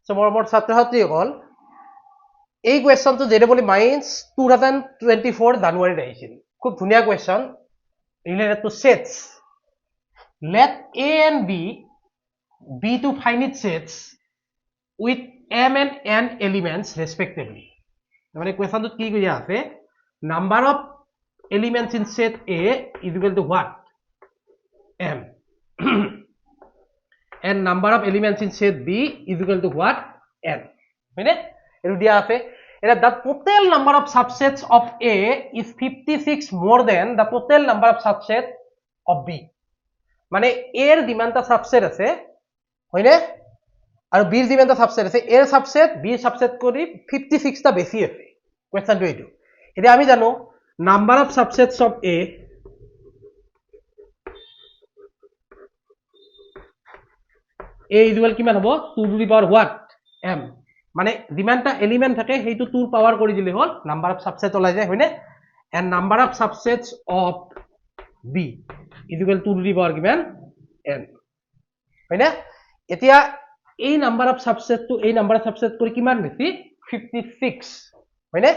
so মোৰ ছাত্ৰ-ছাত্ৰীসকল এই কুৱেশ্যনটো JEE Mains 2024 জানুৱাৰীত আহিছিল খুব ধুনীয়া question related to sets let A and B to finite sets with M and N elements respectively মানে কুৱেশ্যনটোত কি দিয়া আছে number of elements in set A is equal to what M and number of elements in set B is equal to what N হয়নে এটো দিয়া আছে এটা the total number of subsets of A is 56 more than the total number of subsets of B মানে A এর যিমানটা subset আছে হয়নে আৰু B এৰ যিমানটা সাবসেট আছে A এৰ সাবসেট B এৰ সাবসেট কৰি 56 টা বেছি আছে কোৱেশ্যনটো এইটো এতিয়া আমি জানো number of subsets of A A equal কিমান হ'ব 2 to the power what M মানে যিমানটা এলিমেন্ট থাকে সেইটো 2 ৰ পাৱাৰ কৰি দিলে হল নাম্বাৰ অফ সাবসেট ওলাই যায় হয়নে and number of subsets of B equal 2 to the power কিমান N হয়নে এতিয়া এই নাম্বাৰ অফ সাবসেট টু এই নাম্বাৰ অফ সাবসেট কৰি কিমান বেছি 56 হয়নে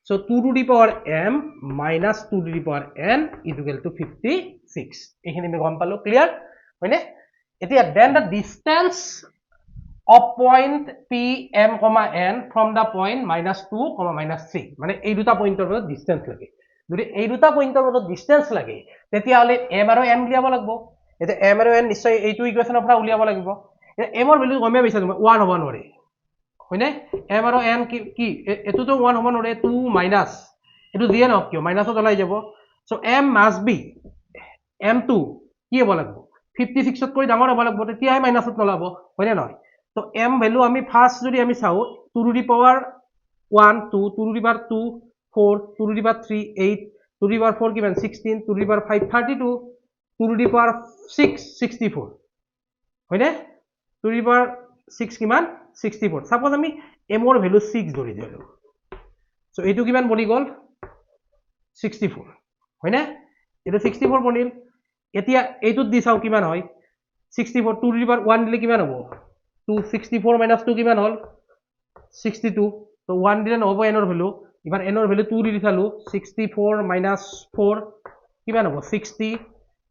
so 2 to the power M minus 2 to the power N equal to 56 এইখিনি আমি গম পালো ক্লিয়াৰ হয়নে এতিয়া then the distance of point P M comma N from the point minus 2 comma minus 3 মানে এই দুটা পইন্টৰ মধ্যে ডিসটেন্স লাগে যদি এই দুটা পইন্টৰ মধ্যে ডিসটেন্স লাগে তেতিয়া হলে M আৰু N উলিয়াব লাগিব এটা M আৰু N নিশ্চয় এইটো ইকুৱেশ্যনৰ পৰা উলিয়াব লাগিব এটা M ৰ ভ্যালু গমে পাইছা তুমি 1 হ'ব নোৱাৰে হয়নে M আৰু N কি এটোটো 1 হ'ব নোৱাৰে 2 মাইনাস এটো দিয়ে ন কিয় মাইনাসত ওলাই যাব so M must be M2 কি হ'ব লাগিব 56 ত কৰি ডাঙৰ হ'ব লাগিব তেতিয়াহে মাইনাসত নলাব হয়নে নহয় তো M ভ্যালু আমি ফার্স্ট যদি আমি চাও 2 to the power 1 2 2 to the power 2 4 2 to the power 3 8 2 to the power 4 কিমান 16 2 to the power 5 32 2 to the power 6 64 হয়নে 2 টু দি পাৱাৰ 6 কিমান 64 সাপোজ আমি M ৰ ভ্যালু 6 ধৰি দিলো সো এইটো কিমান বনি গল 64 হয়নে এটা 64 বনিল এতিয়া এইটোত দি চাও কিমান হয় 64 2 টু দি পাৱাৰ 1 দিলে কিমান হ'ব 264 minus 2 কিমান হল 62 তো 1 দিলে নহব n ৰ ভ্যালু এবাৰ n ৰ ভ্যালু 2 দি দিছালো 64 minus 4 কিমান হ'ব 60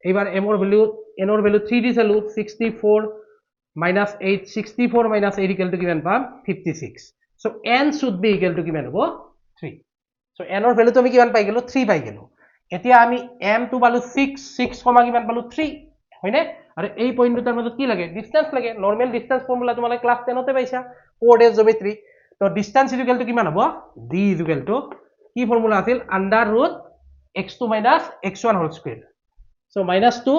এবাৰ m ৰ ভ্যালু n ৰ value 3 দিছালো 64 minus 8 64 minus 8 equal to কিমান পাম 56 so n should be equal to কিমান হ'ব 3 so n ৰ ভ্যালু তুমি কিমান পাই গেলো 3 পাই গেলো এতিয়া আমি m টো পালো 6 6 কমা কিমান পালো 3 হয়নে আৰু এই পইণ্ট দুটাৰ মাজত কি লাগে ডিসটেন্স লাগে নরমাল ডিসটেন্স ফর্মুলা তোমালে ক্লাস 10 তে পাইছা কোঅর্ডিনেট জিওমেট্রি তো ডিসটেন্স ইকুয়াল টু কিমান হ'ব d ইকুয়াল টু কি ফর্মুলা আছিল under root x2 minus x1 whole square so -2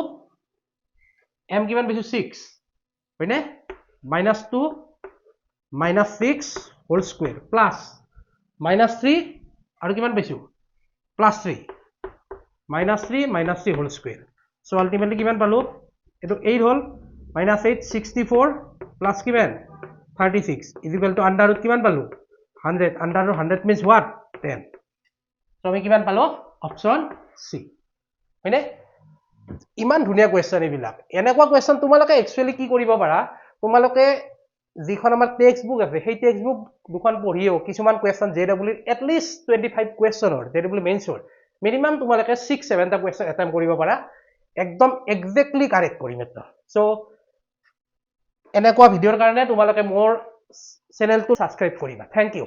m কিমান পাইছো 6 হয়নে -2 -6 হোল স্কয়ার প্লাস -3 আৰু কিমান পাইছো +3 -3 হোল স্কয়ার সো আলটিমেটলি কিমান পালো এটো 8 হল -8 64 প্লাস কিমান 36 is equal to under root কিমান পালো 100 under root 100 means what 10 so আমি কিমান পালো অপশন সি হয়নে ইমান ধুনিয়া কোৱেশ্চন এইবিলাক এনেকুৱা কোৱেশ্চন তোমালোকে একচুয়ালি কি কৰিব পাৰা তোমালোকে যিখন আমাৰ টেক্সট বুক আছে সেই টেক্সট বুক দুখন পঢ়িও কিছুমান question JEE at least 25 কোৱেশ্চনৰ JEE মেইনছৰ minimum তোমালোকে 6-7 টা কোৱেশ্চন এটেম্প কৰিব পাৰা একদম এক্স্যাক্টলি কাৰেক্ট কৰিম এটা সো এনেকুৱা ভিডিওৰ কাৰণে তোমালোকে মোৰ চেনেলটো সাবস্ক্ৰাইব কৰিবা থ্যাংক ইউ